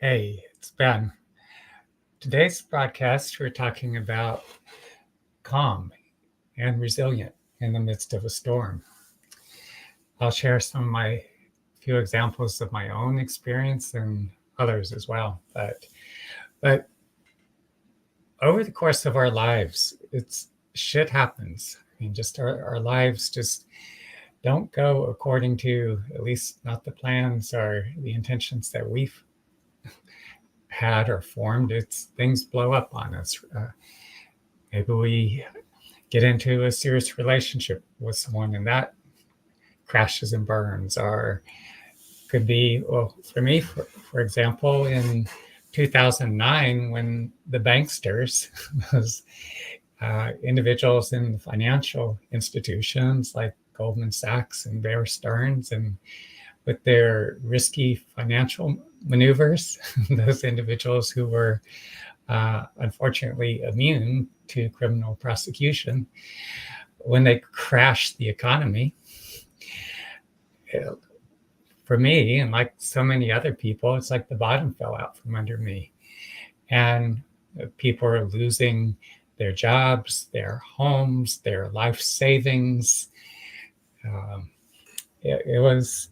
Hey, it's Ben. Today's broadcast, we're talking about calm and resilient in the midst of a storm. I'll share some of my few examples of my own experience and others as well. But over the course of our lives, it's shit happens. I mean, just our lives just don't go according to, at least not the plans or the intentions that we've had or formed. It's things blow up on us. Maybe we get into a serious relationship with someone and that crashes and burns, or could be, well, for me, for example, in 2009, when the banksters, those individuals in the financial institutions like Goldman Sachs and Bear Stearns, and with their risky financial maneuvers, those individuals who were unfortunately immune to criminal prosecution, when they crashed the economy, for me, and like so many other people, it's like the bottom fell out from under me. And people are losing their jobs, their homes, their life savings. It was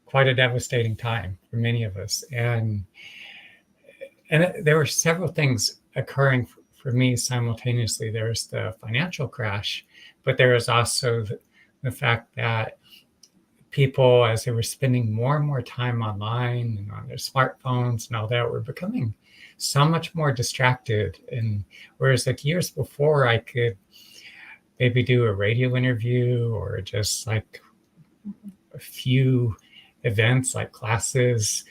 quite a devastating time for many of us. And there were several things occurring for me simultaneously. There's the financial crash, but there was also the fact that people, as they were spending more and more time online and on their smartphones and all that, were becoming so much more distracted. And whereas like years before, I could maybe do a radio interview or just like a few events like classes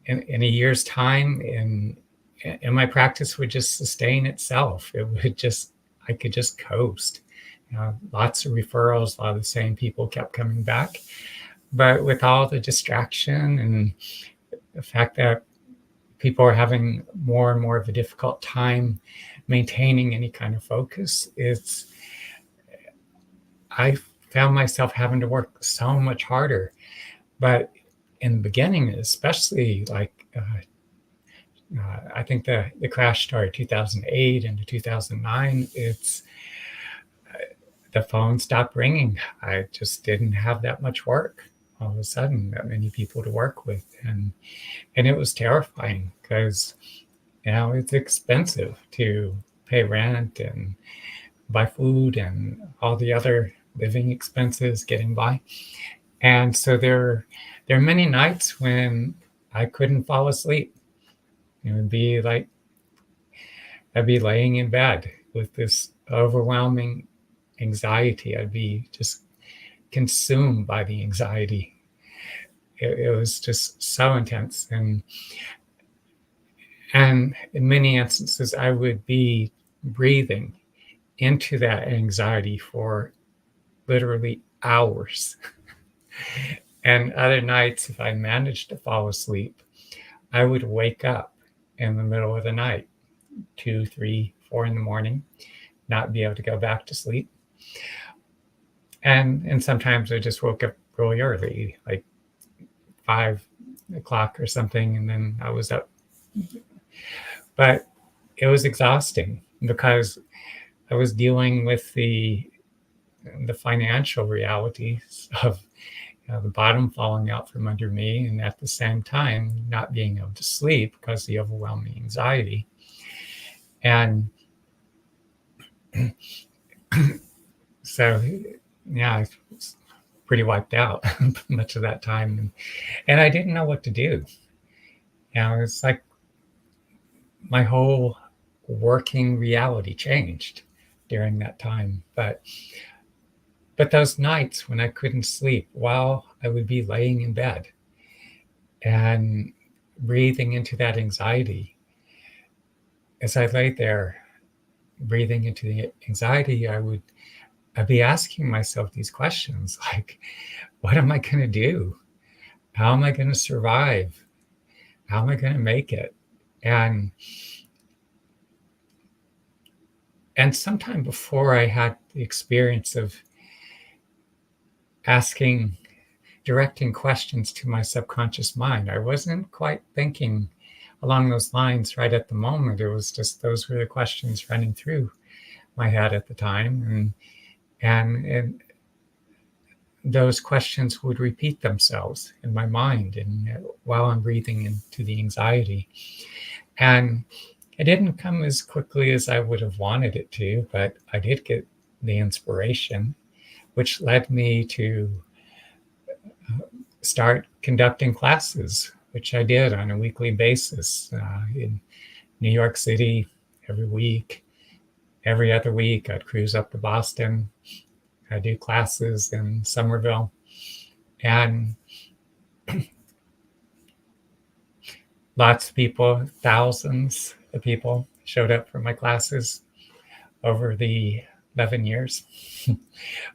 in a year's time, and my practice would just sustain itself. It would just, I could just coast. Lots of referrals, a lot of the same people kept coming back. But with all the distraction and the fact that people are having more and more of a difficult time maintaining any kind of focus, I found myself having to work so much harder. But in the beginning, especially like, I think the crash started 2008 into 2009. The phone stopped ringing. I just didn't have that much work all of a sudden, that many people to work with. And it was terrifying because, it's expensive to pay rent and buy food and all the other living expenses getting by. And so there are many nights when I couldn't fall asleep. It would be like I'd be laying in bed with this overwhelming anxiety. I'd be just consumed by the anxiety. It was just so intense. And in many instances, I would be breathing into that anxiety for literally hours. And other nights, if I managed to fall asleep, I would wake up in the middle of the night, 2, 3, 4 in the morning, not be able to go back to sleep. And sometimes I just woke up really early, like 5 o'clock or something, and then I was up. But it was exhausting because I was dealing with the financial realities of the bottom falling out from under me, and at the same time not being able to sleep because of the overwhelming anxiety. And so, yeah, I was pretty wiped out much of that time, and I didn't know what to do. It's like my whole working reality changed during that time. But those nights when I couldn't sleep, while I would be laying in bed and breathing into that anxiety, as I lay there breathing into the anxiety, I'd be asking myself these questions like, what am I going to do? How am I going to survive? How am I going to make it? And sometime before I had the experience of asking directing questions to my subconscious mind. I wasn't quite thinking along those lines right at the moment. It was just those were the questions running through my head at the time, and those questions would repeat themselves in my mind, and while I'm breathing into the anxiety. And it didn't come as quickly as I would have wanted it to, but I did get the inspiration, which led me to start conducting classes, which I did on a weekly basis in New York City every week. Every other week, I'd cruise up to Boston. I'd do classes in Somerville. And lots of people, thousands of people showed up for my classes over the 11 years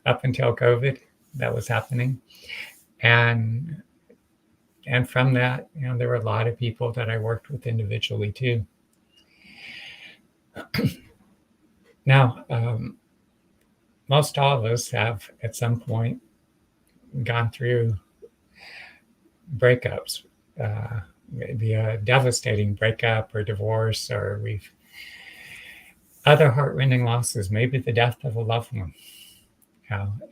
up until COVID that was happening. And from that, there were a lot of people that I worked with individually too. Now, most all of us have at some point gone through breakups, maybe a devastating breakup or divorce, or we've other heart-rending losses, maybe the death of a loved one.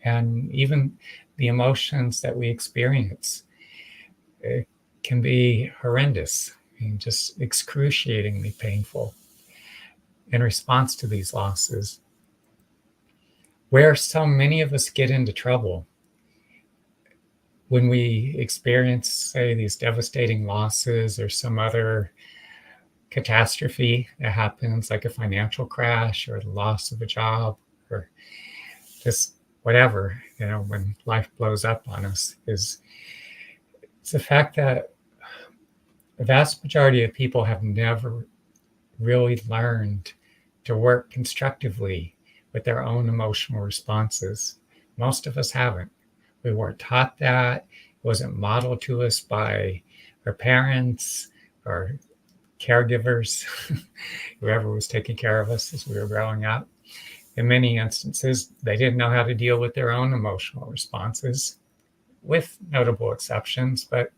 And even the emotions that we experience, it can be horrendous and just excruciatingly painful in response to these losses. Where so many of us get into trouble when we experience, say, these devastating losses or some other catastrophe that happens, like a financial crash or the loss of a job or just whatever, when life blows up on us, it's the fact that the vast majority of people have never really learned to work constructively with their own emotional responses. Most of us haven't. We weren't taught that. It wasn't modeled to us by our parents or caregivers, whoever was taking care of us as we were growing up. In many instances, they didn't know how to deal with their own emotional responses, with notable exceptions, but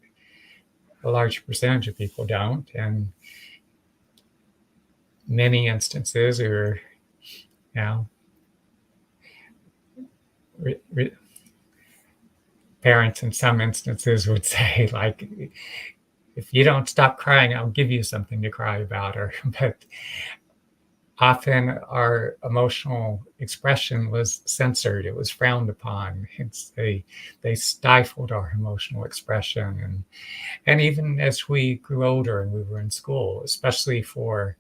a large percentage of people don't. And many instances, or parents in some instances would say, like, if you don't stop crying, I'll give you something to cry about. But often our emotional expression was censored. It was frowned upon. They stifled our emotional expression. And even as we grew older and we were in school, especially for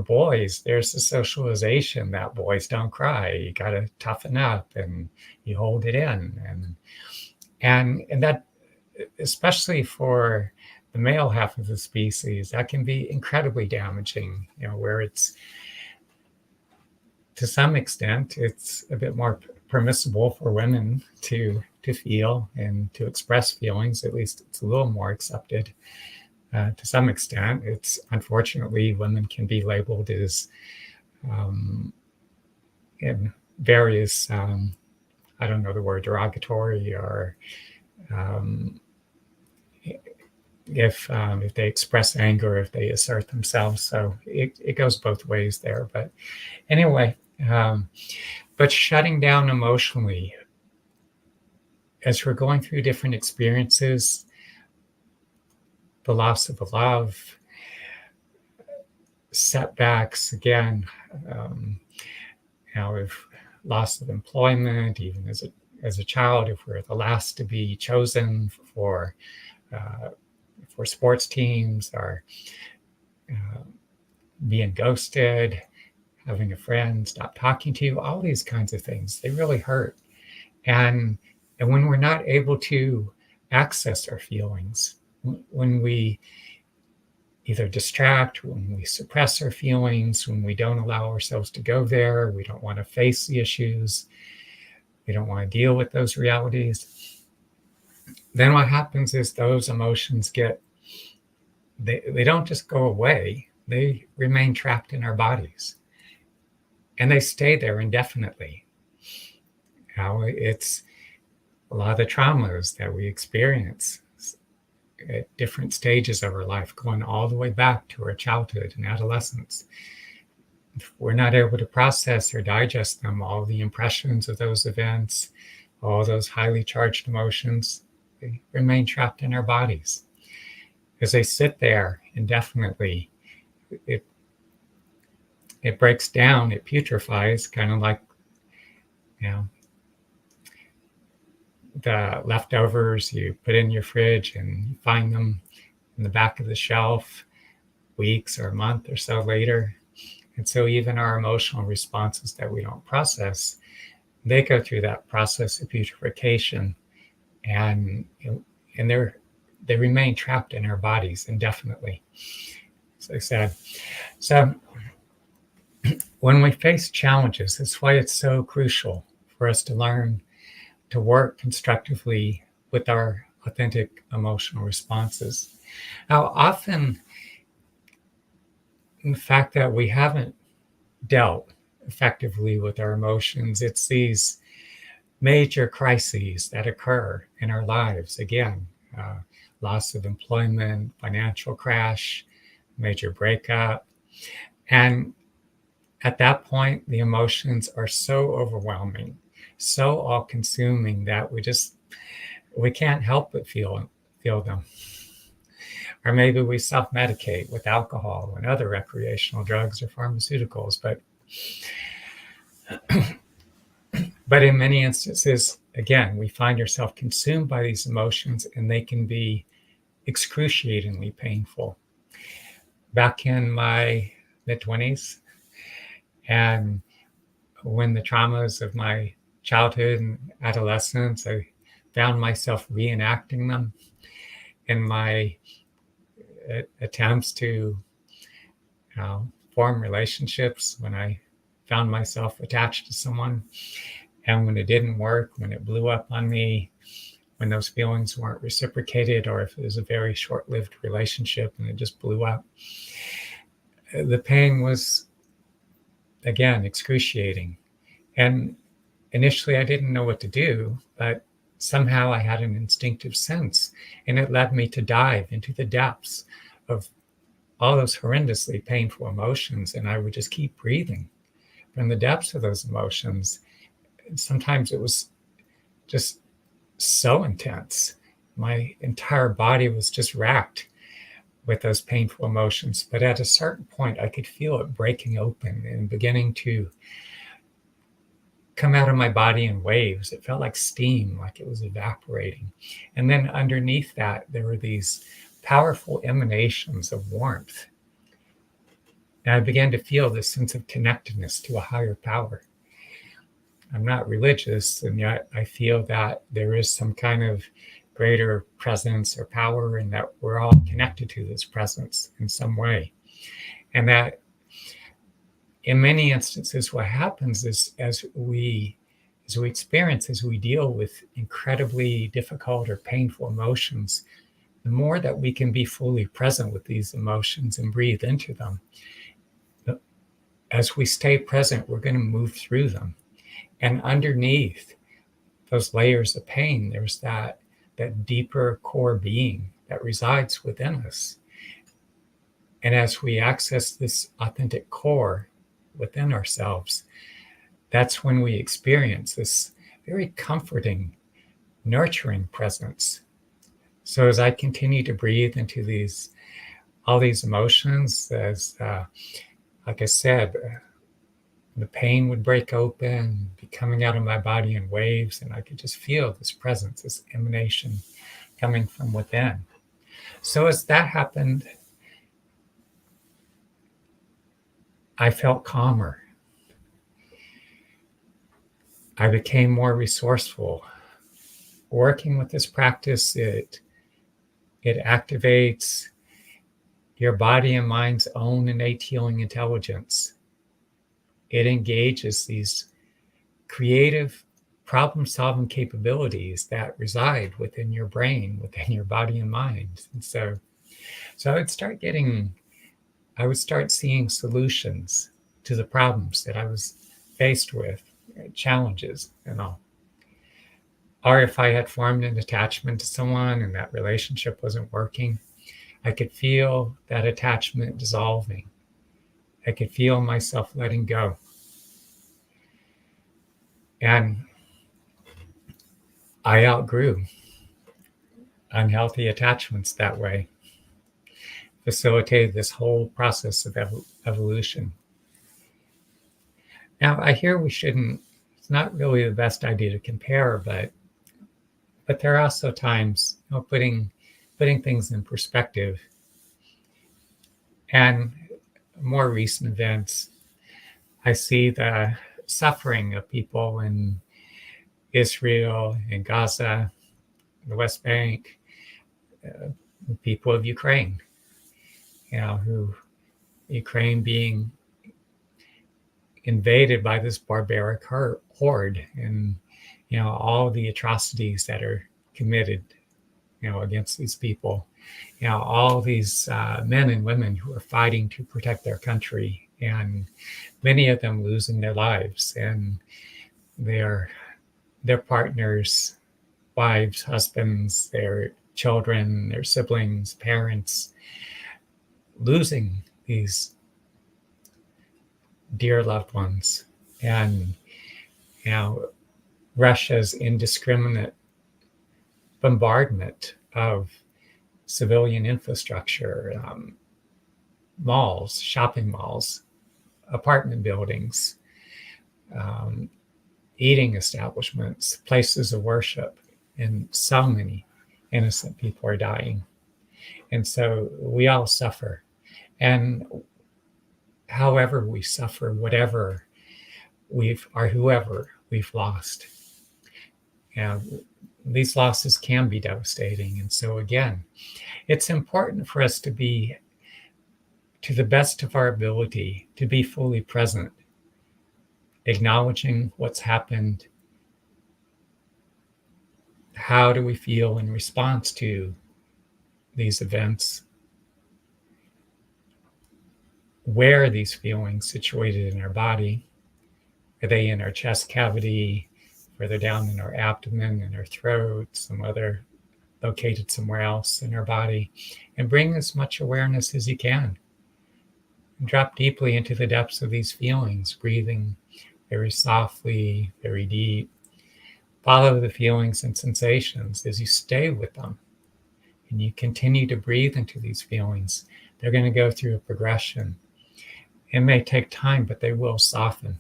boys, there's a socialization that boys don't cry. You got to toughen up and you hold it in. And that, especially for the male half of the species, that can be incredibly damaging, where it's, to some extent, it's a bit more permissible for women to feel and to express feelings. At least it's a little more accepted. To some extent, it's unfortunately women can be labeled as in various, I don't know the word, derogatory, or if they express anger, if they assert themselves. So it goes both ways there. But anyway, but shutting down emotionally as we're going through different experiences, the loss of a love, setbacks, again, if loss of employment, even as a child, if we're the last to be chosen for sports teams, or being ghosted, having a friend stop talking to you, all these kinds of things, they really hurt. And when we're not able to access our feelings, when we either distract, when we suppress our feelings, when we don't allow ourselves to go there, we don't want to face the issues, we don't want to deal with those realities, then what happens is those emotions they don't just go away, they remain trapped in our bodies. And they stay there indefinitely. It's a lot of the traumas that we experience at different stages of our life, going all the way back to our childhood and adolescence. If we're not able to process or digest them, all the impressions of those events, all those highly charged emotions, they remain trapped in our bodies. As they sit there indefinitely, it breaks down, it putrefies, kind of like, the leftovers you put in your fridge and you find them in the back of the shelf weeks or a month or so later. And so even our emotional responses that we don't process, they go through that process of putrefaction, and they remain trapped in our bodies indefinitely, as I said. So when we face challenges, that's why it's so crucial for us to learn to work constructively with our authentic emotional responses. Now, often, the fact that we haven't dealt effectively with our emotions, it's these major crises that occur in our lives. Again, loss of employment, financial crash, major breakup. And at that point, the emotions are so overwhelming, so all-consuming that we can't help but feel them. Or maybe we self-medicate with alcohol and other recreational drugs or pharmaceuticals. But in many instances, again, we find ourselves consumed by these emotions, and they can be excruciatingly painful. Back in my mid-20s, and when the traumas of my childhood and adolescence, I found myself reenacting them in my attempts to form relationships, when I found myself attached to someone, and when it didn't work, when it blew up on me, when those feelings weren't reciprocated, or if it was a very short-lived relationship and it just blew up, the pain was, again, excruciating. And initially I didn't know what to do, but somehow I had an instinctive sense, and it led me to dive into the depths of all those horrendously painful emotions, and I would just keep breathing from the depths of those emotions. And sometimes it was just so intense. My entire body was just racked with those painful emotions. But at a certain point, I could feel it breaking open and beginning to come out of my body in waves. It felt like steam, like it was evaporating. And then underneath that, there were these powerful emanations of warmth. And I began to feel this sense of connectedness to a higher power. I'm not religious, and yet I feel that there is some kind of greater presence or power, and that we're all connected to this presence in some way. And that in many instances, what happens is as we deal with incredibly difficult or painful emotions, the more that we can be fully present with these emotions and breathe into them, as we stay present, we're going to move through them. And underneath those layers of pain, there's that deeper core being that resides within us. And as we access this authentic core within ourselves, that's when we experience this very comforting, nurturing presence. So as I continue to breathe into all these emotions, as like I said, the pain would break open, be coming out of my body in waves, and I could just feel this presence, this emanation coming from within. So as that happened, I felt calmer. I became more resourceful. Working with this practice, it activates your body and mind's own innate healing intelligence. It engages these creative problem-solving capabilities that reside within your brain, within your body and mind. And so I would start seeing solutions to the problems that I was faced with, challenges and all. Or if I had formed an attachment to someone and that relationship wasn't working, I could feel that attachment dissolving. I could feel myself letting go. And I outgrew unhealthy attachments that way, facilitated this whole process of evolution. Now, I hear we shouldn't, it's not really the best idea to compare, but there are also times, putting things in perspective. And more recent events, I see the suffering of people in Israel, in Gaza, the West Bank, the people of Ukraine, who Ukraine being invaded by this barbaric horde, and all the atrocities that are committed, against these people. All these men and women who are fighting to protect their country, and many of them losing their lives, and their partners, wives, husbands, their children, their siblings, parents, losing these dear loved ones. And Russia's indiscriminate bombardment of civilian infrastructure, malls, shopping malls, apartment buildings, eating establishments, places of worship, and so many innocent people are dying. And so we all suffer. And however we suffer, whatever whoever we've lost, these losses can be devastating. And so again, it's important for us to be, to the best of our ability, to be fully present, acknowledging what's happened. How do we feel in response to these events? Where are these feelings situated in our body? Are they in our chest cavity, further down in our abdomen, in our throat, some other located somewhere else in our body? And bring as much awareness as you can. And drop deeply into the depths of these feelings, breathing very softly, very deep. Follow the feelings and sensations as you stay with them. And you continue to breathe into these feelings. They're going to go through a progression. It may take time, but they will soften.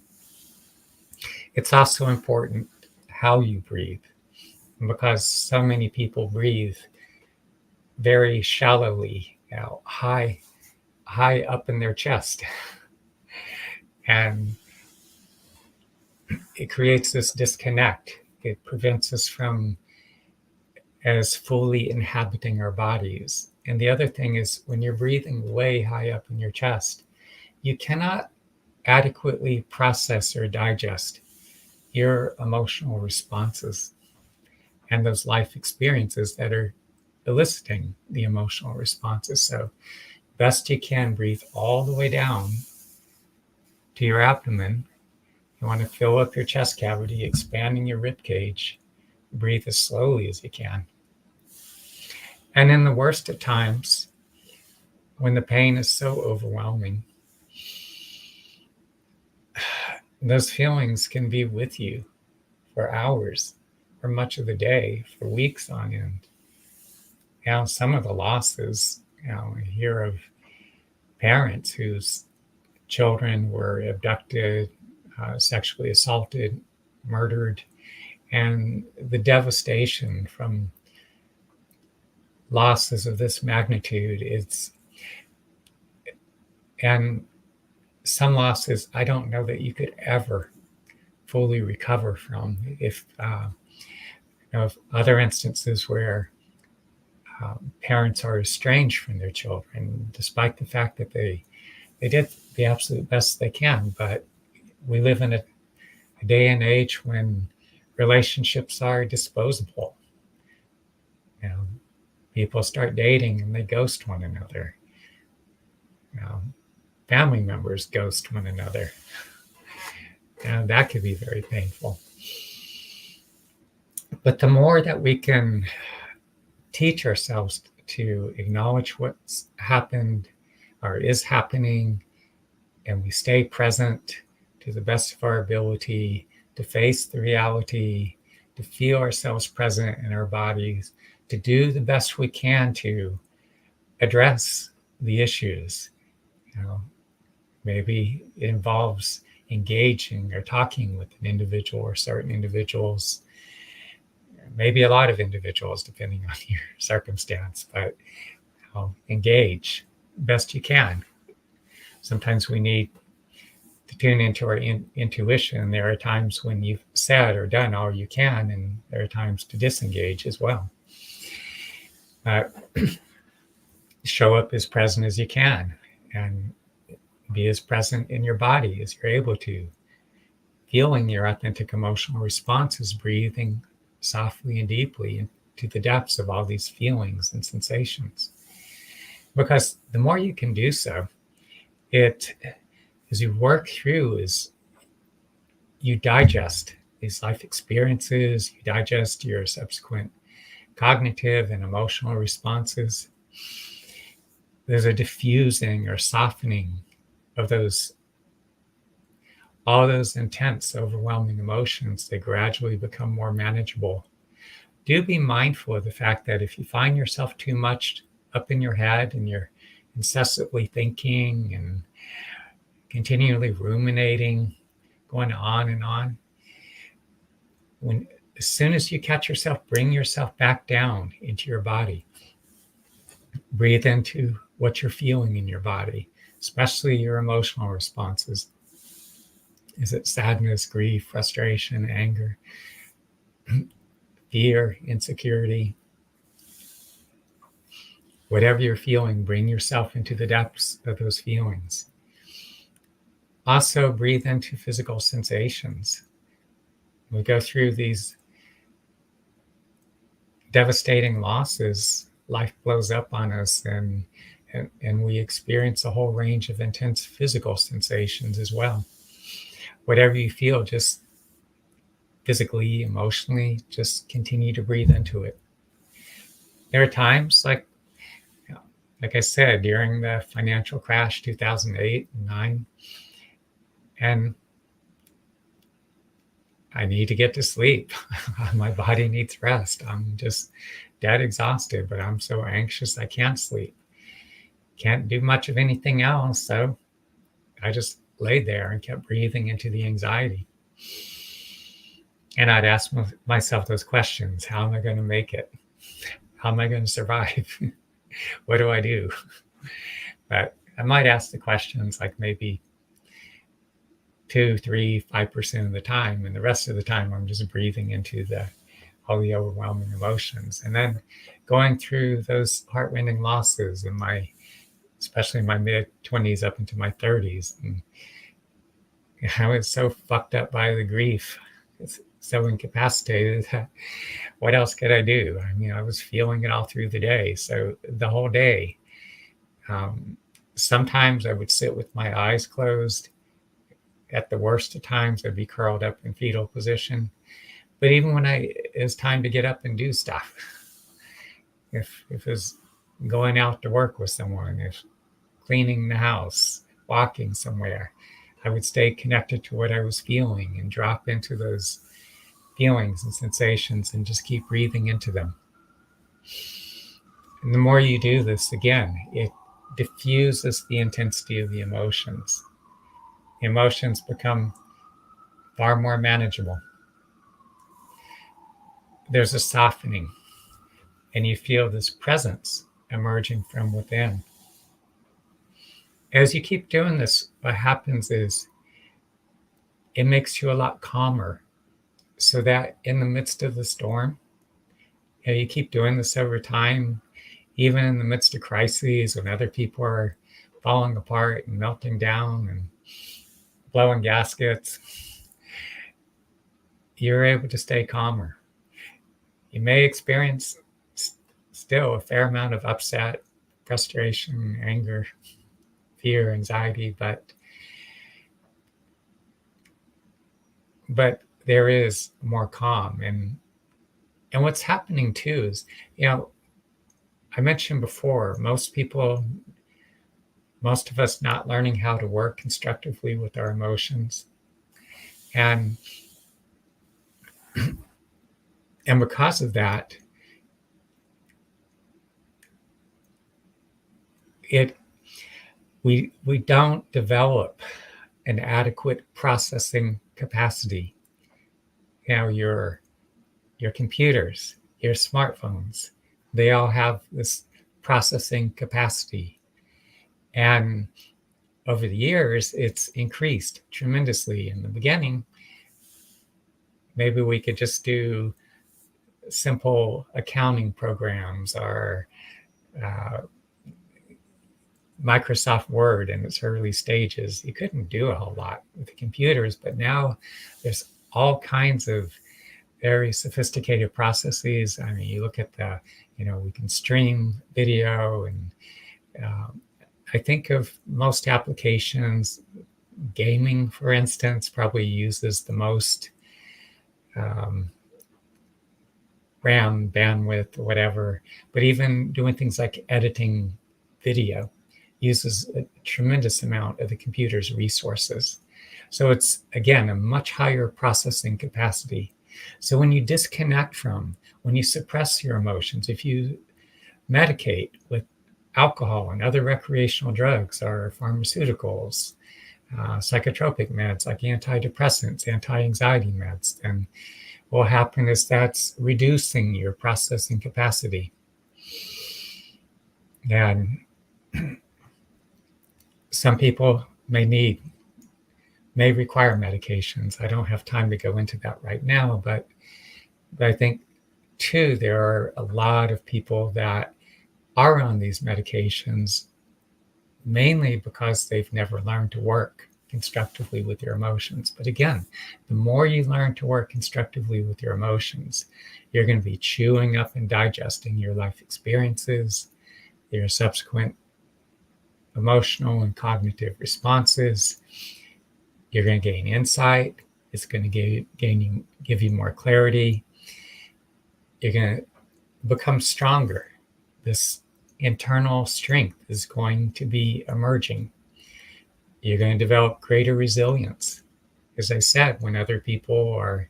It's also important how you breathe, because so many people breathe very shallowly, high up in their chest. And it creates this disconnect. It prevents us from as fully inhabiting our bodies. And the other thing is, when you're breathing way high up in your chest, you cannot adequately process or digest your emotional responses and those life experiences that are eliciting the emotional responses. So best you can, breathe all the way down to your abdomen. You want to fill up your chest cavity, expanding your rib cage. Breathe as slowly as you can. And in the worst of times, when the pain is so overwhelming, those feelings can be with you for hours, for much of the day, for weeks on end. Some of the losses, I hear of parents whose children were abducted, sexually assaulted, murdered, and the devastation from losses of this magnitude and some losses I don't know that you could ever fully recover from. If other instances where parents are estranged from their children, despite the fact that they did the absolute best they can. But we live in a day and age when relationships are disposable. People start dating and they ghost one another. Family members ghost one another. And that could be very painful. But the more that we can teach ourselves to acknowledge what's happened or is happening, and we stay present to the best of our ability to face the reality, to feel ourselves present in our bodies, to do the best we can to address the issues. You know, maybe it involves engaging or talking with an individual or certain individuals, maybe a lot of individuals, depending on your circumstance, but engage best you can. Sometimes we need to tune into our intuition. There are times when you've said or done all you can, and there are times to disengage as well. Show up as present as you can, and be as present in your body as you're able to, feeling your authentic emotional responses, breathing softly and deeply into the depths of all these feelings and sensations. Because the more you can do so, it, as you work through, is you digest these life experiences, you digest your subsequent cognitive and emotional responses. There's a diffusing or softening of those, all those intense, overwhelming emotions. They gradually become more manageable. Do be mindful of the fact that if you find yourself too much up in your head and you're incessantly thinking and continually ruminating, going on and on, as soon as you catch yourself, bring yourself back down into your body. Breathe into what you're feeling in your body, especially your emotional responses. Is it sadness, grief, frustration, anger, fear, insecurity? Whatever you're feeling, bring yourself into the depths of those feelings. Also, breathe into physical sensations. We go through these devastating losses, life blows up on us, and we experience a whole range of intense physical sensations as well. Whatever you feel, just physically, emotionally, just continue to breathe into it. There are times, like I said, during the financial crash 2008 and 9, and I need to get to sleep. My body needs rest. I'm just dead exhausted, but I'm so anxious I can't sleep. Can't do much of anything else. So I just laid there and kept breathing into the anxiety. And I'd ask myself those questions. How am I going to make it? How am I going to survive? What do I do? But I might ask the questions like maybe 2, 3, 5% of the time. And the rest of the time, I'm just breathing into all the overwhelming emotions. And then going through those heart-rending losses in especially in my mid-20s up into my 30s. And I was so fucked up by the grief. It's so incapacitated. What else could I do? I mean, I was feeling it all through the day. So the whole day, sometimes I would sit with my eyes closed. At the worst of times, I'd be curled up in fetal position. But even when it was time to get up and do stuff, if it was going out to work with someone, if cleaning the house, walking somewhere, I would stay connected to what I was feeling and drop into those feelings and sensations and just keep breathing into them. And the more you do this, again, it diffuses the intensity of the emotions. The emotions become far more manageable. There's a softening, and you feel this presence emerging from within. As you keep doing this, what happens is it makes you a lot calmer, so that in the midst of the storm, you keep doing this over time, even in the midst of crises when other people are falling apart and melting down and blowing gaskets, you're able to stay calmer. You may experience still a fair amount of upset, frustration, anger, fear, anxiety, but there is more calm. And And what's happening too is, I mentioned before, most of us not learning how to work constructively with our emotions. And because of that, we don't develop an adequate processing capacity. Your computers, your smartphones, they all have this processing capacity. And over the years, it's increased tremendously. In the beginning, maybe we could just do simple accounting programs or Microsoft Word in its early stages. You couldn't do a whole lot with the computers, but now there's all kinds of very sophisticated processes. I mean, you look at we can stream video, and I think of most applications. Gaming, for instance, probably uses the most RAM bandwidth or whatever, but even doing things like editing video uses a tremendous amount of the computer's resources. So it's, again, a much higher processing capacity. So when you when you suppress your emotions, if you medicate with alcohol and other recreational drugs or pharmaceuticals, psychotropic meds like antidepressants, anti-anxiety meds, then what will happen is that's reducing your processing capacity. And some people may require medications. I don't have time to go into that right now, but I think too, there are a lot of people that are on these medications mainly because they've never learned to work constructively with your emotions. But again, the more you learn to work constructively with your emotions, you're going to be chewing up and digesting your life experiences, your subsequent emotional and cognitive responses. You're going to gain insight. It's going to give you more clarity. You're going to become stronger. This internal strength is going to be emerging. You're going to develop greater resilience. As I said, when other people are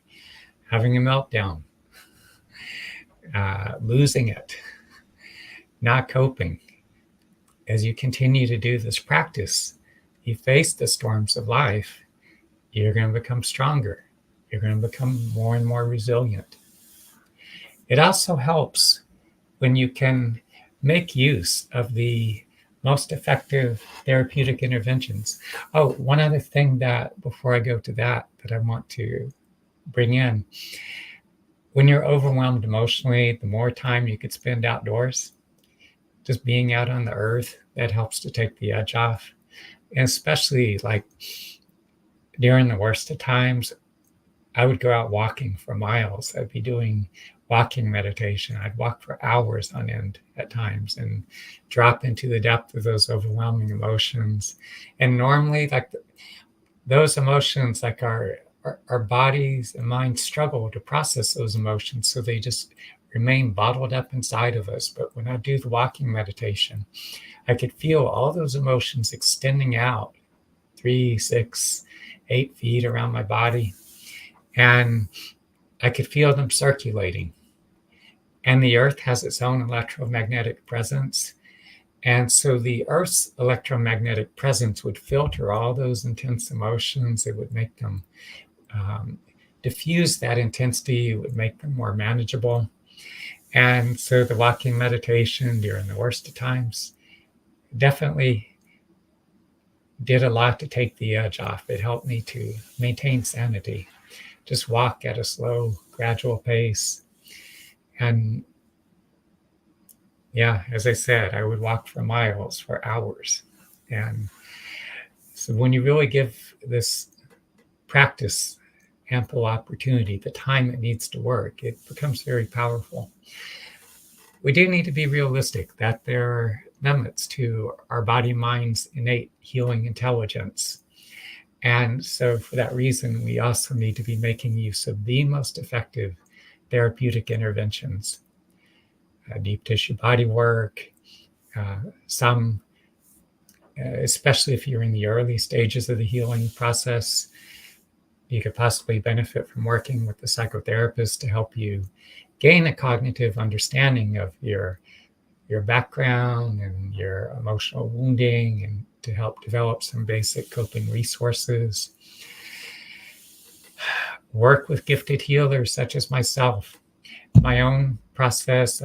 having a meltdown, losing it, not coping, as you continue to do this practice, you face the storms of life, you're going to become stronger. You're going to become more and more resilient. It also helps when you can make use of the most effective therapeutic interventions. Oh, one other thing that, before I go to that I want to bring in. When you're overwhelmed emotionally, the more time you could spend outdoors, just being out on the earth, that helps to take the edge off. And especially like during the worst of times, I would go out walking for miles. I'd be doing walking meditation. I'd walk for hours on end at times and drop into the depth of those overwhelming emotions. And normally, like those emotions, like our bodies and minds struggle to process those emotions, so they just remain bottled up inside of us. But when I do the walking meditation, I could feel all those emotions extending out 3, 6, 8 feet around my body. And I could feel them circulating. And the earth has its own electromagnetic presence. And so the earth's electromagnetic presence would filter all those intense emotions. It would make them diffuse that intensity. It would make them more manageable. And so the walking meditation during the worst of times definitely did a lot to take the edge off. It helped me to maintain sanity. Just walk at a slow, gradual pace. And yeah, as I said, I would walk for miles, for hours. And so when you really give this practice ample opportunity, the time it needs to work, it becomes very powerful. We do need to be realistic that there are limits to our body-mind's innate healing intelligence. And so for that reason, we also need to be making use of the most effective therapeutic interventions, deep tissue body work, some, especially if you're in the early stages of the healing process, you could possibly benefit from working with the psychotherapist to help you gain a cognitive understanding of your background and your emotional wounding, and to help develop some basic coping resources. Work with gifted healers such as myself. My own process,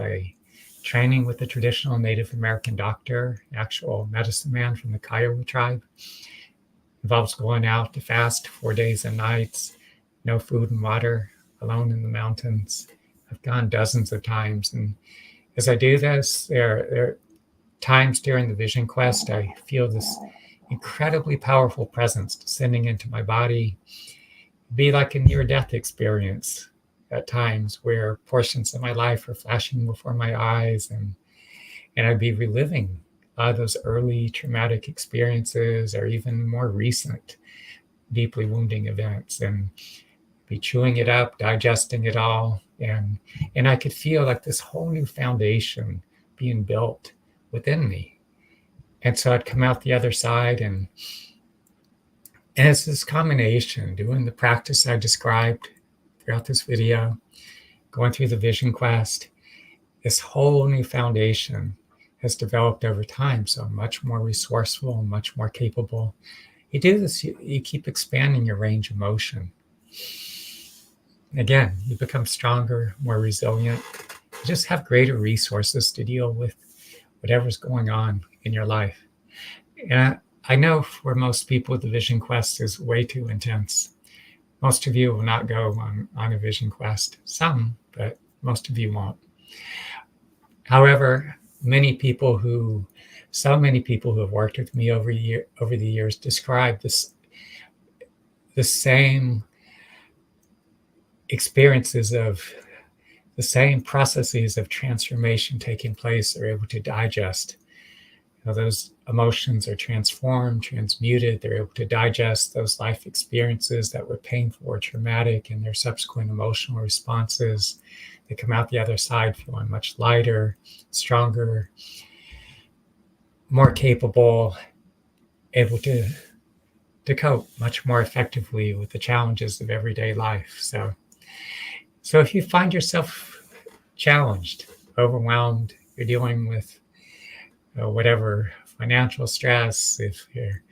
training with a traditional Native American doctor, actual medicine man from the Kiowa tribe, involves going out to fast 4 days and nights, no food and water, alone in the mountains. I've gone dozens of times, and as I do this, there are times during the vision quest I feel this incredibly powerful presence descending into my body. It'd be like a near-death experience at times, where portions of my life are flashing before my eyes, and I'd be reliving those early traumatic experiences, or even more recent deeply wounding events, and be chewing it up, digesting it all, and I could feel like this whole new foundation being built within me. And so I'd come out the other side, and it's this combination, doing the practice I described throughout this video, going through the vision quest, this whole new foundation has developed over time. So I'm much more resourceful, much more capable. You do this, you keep expanding your range of motion. Again, you become stronger, more resilient. You just have greater resources to deal with whatever's going on in your life. And I know for most people, the vision quest is way too intense. Most of you will not go on a vision quest. Some, but most of you won't. However, so many people who have worked with me over the years describe the same experiences of the same processes of transformation taking place. They're able to digest. Those emotions are transformed, transmuted. They're able to digest those life experiences that were painful or traumatic, and their subsequent emotional responses. They come out the other side feeling much lighter, stronger, more capable, able to cope much more effectively with the challenges of everyday life. So if you find yourself challenged, overwhelmed, you're dealing with whatever financial stress, if you're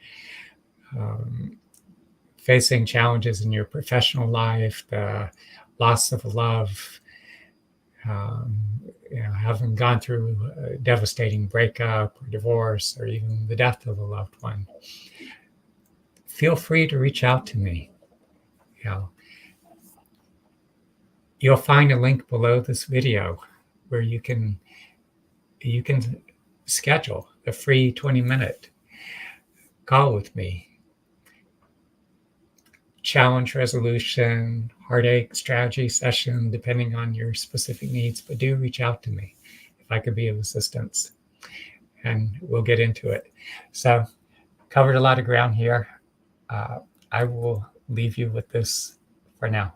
facing challenges in your professional life, the loss of love, having gone through a devastating breakup or divorce, or even the death of a loved one, feel free to reach out to me. You'll find a link below this video where you can schedule a free 20-minute call with me. Challenge resolution, heartache strategy session, depending on your specific needs. But do reach out to me if I could be of assistance, and we'll get into it. So, covered a lot of ground here. I will leave you with this for now.